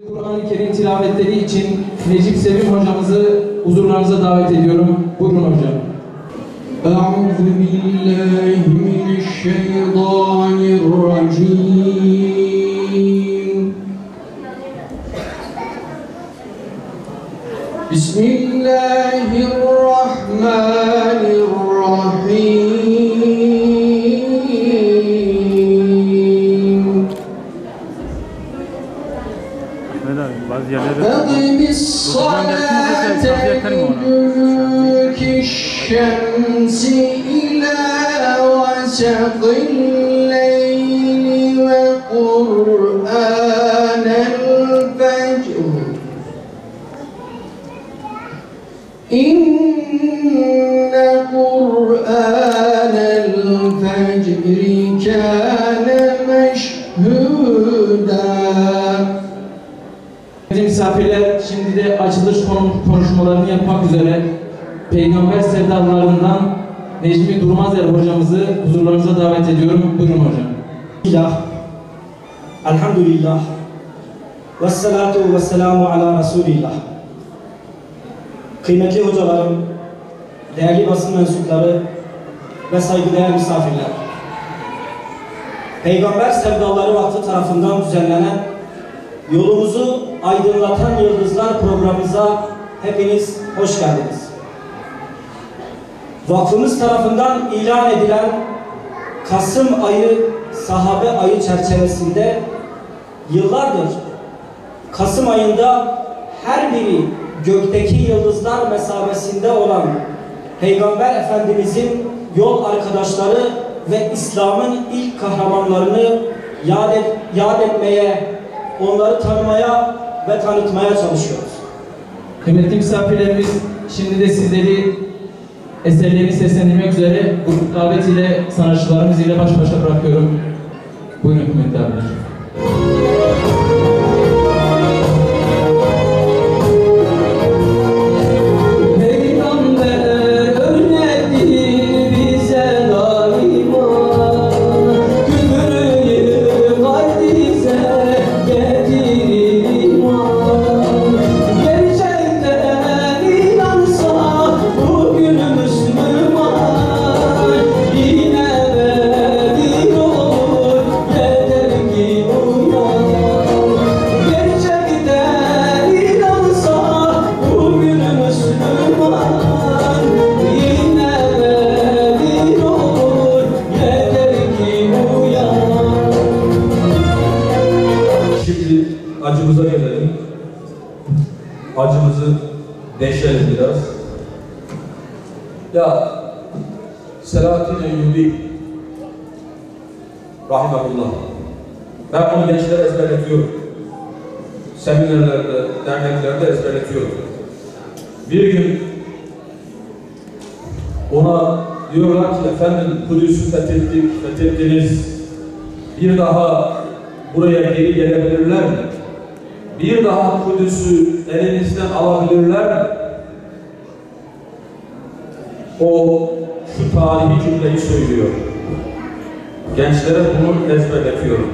Kur'an-ı Kerim tilavetleri için Necip Sevim hocamızı huzurlarınıza davet ediyorum. Buyurun hocam. Euzubillahimineşşeytanirracim. Bismillahirrahmanirrahim. أقم الصلاة لدلوك الشمس إلى غسق الليل وقرآن الفجر إن قرآن الفجر كان مشهودا. Misafirler şimdi de açılış konuşmalarını yapmak üzere Peygamber sevdalarından Necmi Durmazer hocamızı huzurlarınıza davet ediyorum. Buyurun hocam. Elhamdülillah. Vessalatu vesselamu ala Resulillah. Kıymetli hocalarım, değerli basın mensupları ve saygıdeğer misafirler. Peygamber Sevdaları Vakfı tarafından düzenlenen Yolumuzu Aydınlatan Yıldızlar programımıza hepiniz hoş geldiniz. Vakfımız tarafından ilan edilen Kasım ayı sahabe ayı çerçevesinde yıllardır Kasım ayında her biri gökteki yıldızlar mesabesinde olan Peygamber Efendimizin yol arkadaşları ve İslam'ın ilk kahramanlarını yad etmeye, onları tanımaya ve tanıtmaya çalışıyoruz. Kıymetli misafirlerimiz, şimdi de sizleri eserlerini seslendirmek üzere grup davetiyle sanatçılarımız ile baş başa bırakıyorum. Buyurun kıymetli abiler. Acımıza gelelim. Acımızı deşelim biraz. Ya Selahattin Eyyubi rahimahullah. Ben onu gençlere ezberletiyorum. Seminerlerde, derneklerde ezberletiyorum. Bir gün ona diyorlar ki efendim Kudüs'ü fethettiniz. Bir daha buraya geri gelebilirler mi? Bir daha Kudüs'ü elinizden alabilirler mi? O şu tarihi cümleyi söylüyor. Gençlere bunu ezberletiyorum.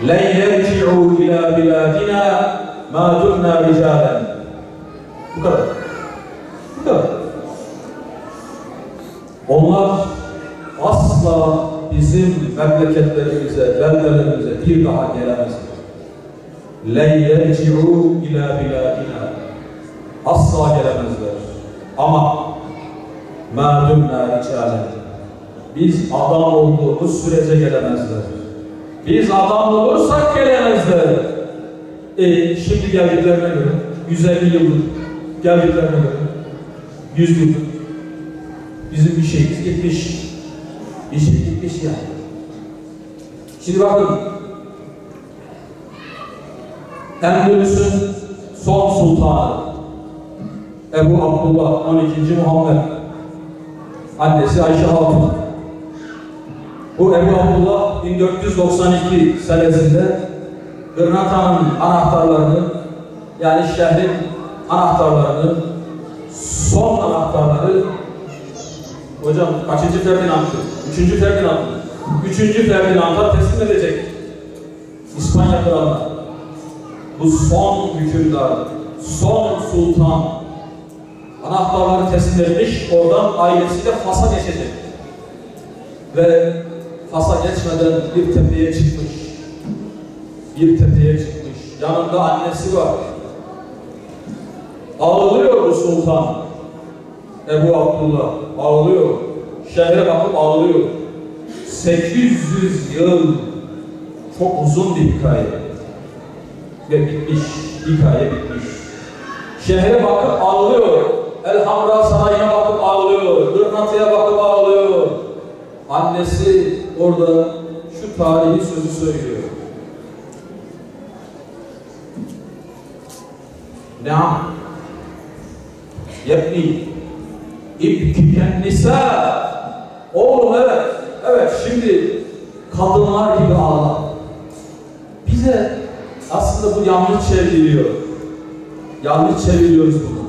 لَنْ يَرْجِعُوا إِلَى بِلَادِنَا مَا دُمْنَا رِجَالًا. Bu kadar. Bu kadar. Onlar asla bizim memleketlerimize, beldelerimize bir daha gelemezler. لَنْ يَرْجِعُوا إِلَى بِلَادِنَا. Asla gelemezler. Ama مَا دُمْنَا رِجَالًا. Biz adam olduğumuz sürece gelemezler. Biz adam olursak gelemezler. Şimdi geldiklerine göre 150 yıldır geldiklerine göre 100 yıldır bizim bir şeyimiz gitmiş. Bir şey gitmiş yani. Şimdi bakın, Endülüs'ün son sultanı Ebu Abdullah 12. Muhammed, annesi Ayşe Hatun. Bu Ebu Abdullah 1492 senesinde Gırnata'nın anahtarlarını, yani şehrin anahtarlarını, son anahtarları Hocam kaçıncı Ferdinand'tı? 3. Ferdinand. 3. Ferdinand'a teslim edecek. İspanya kralına. bu son hükümdar, son sultan anahtarları teslim etmiş, oradan ailesiyle Fas'a geçecek. Ve Fas'a geçmeden bir tepeye çıkmış. Bir tepeye çıkmış. Yanında annesi var. Ağlıyor bu sultan. Ebu Abdullah ağlıyor. Şehre bakıp ağlıyor. 800 yıl çok uzun bir hikaye. Ve bitmiş. Hikaye bitmiş. Şehre bakıp ağlıyor. Elhamra Sarayı'na bakıp ağlıyor. Gırnatı'ya bakıp ağlıyor. Annesi orada şu tarihi sözü söylüyor. Neam yebni ibkiken nisa. Oğlum evet şimdi kadınlar gibi ağla. Bize aslında bu yanlış çevriliyor. Yanlış çeviriyoruz bunu.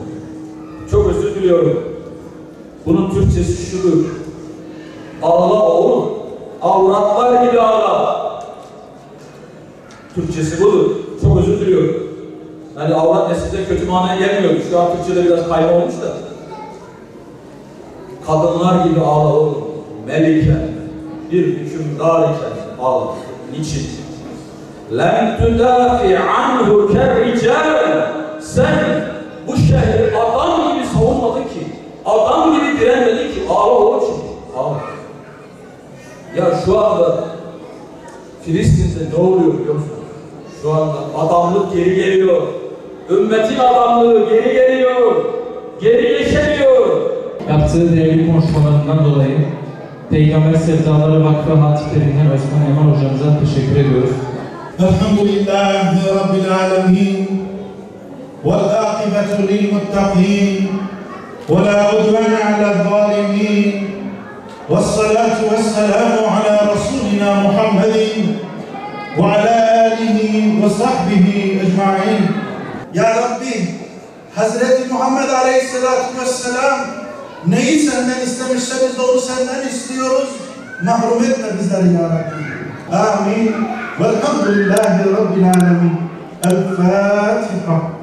Çok özür diliyorum. Bunun Türkçesi şudur. Ağla oğlum. Avratlar gibi ağla. Türkçesi budur. Çok özür diliyorum. Yani avrat eskiden kötü manaya gelmiyordu. Şu an Türkçe'de biraz kaybolmuş da. Kadınlar gibi ağla oğlum. Melike, bir hükümdar iken ağla. Niçin? لَنْ تُدَافِعْ عَنْهُ كَرِّجَالٍ. Sen bu şehri adam gibi savunmadın ki, adam gibi direnmedin ki, ağla oğlum şimdi. Ağla. Ya şu anda Filistin'de ne oluyor biliyor musun? Şu anda adamlık geri geliyor. Ümmetin adamlığı geri geliyor. Geri geçemiyor. Yaptığı değerli konuşmalarından dolayı Peygamber Sevdaları Vakfı hatiplerinden Özkan Eman hocamıza teşekkür ediyoruz. Elhamdülillahi Rabbil alemin. Vel-âkibatu lil-muttaqîn. Ve lâ udvâne alel-zâlimîn. Vessalâtu vesselamu alâ Rasûlina Muhammedin ve alâ âlihi ve sahbihi ecma'in. Ya Rabbi, Hazreti Muhammed Aleyhisselatü Vesselam neyi senden istemişse biz de onu senden istiyoruz. Mahrum etme bizleri ya Rabbi. Amin. Velhamdülillahi Rabbil alemin. El-Fatiha.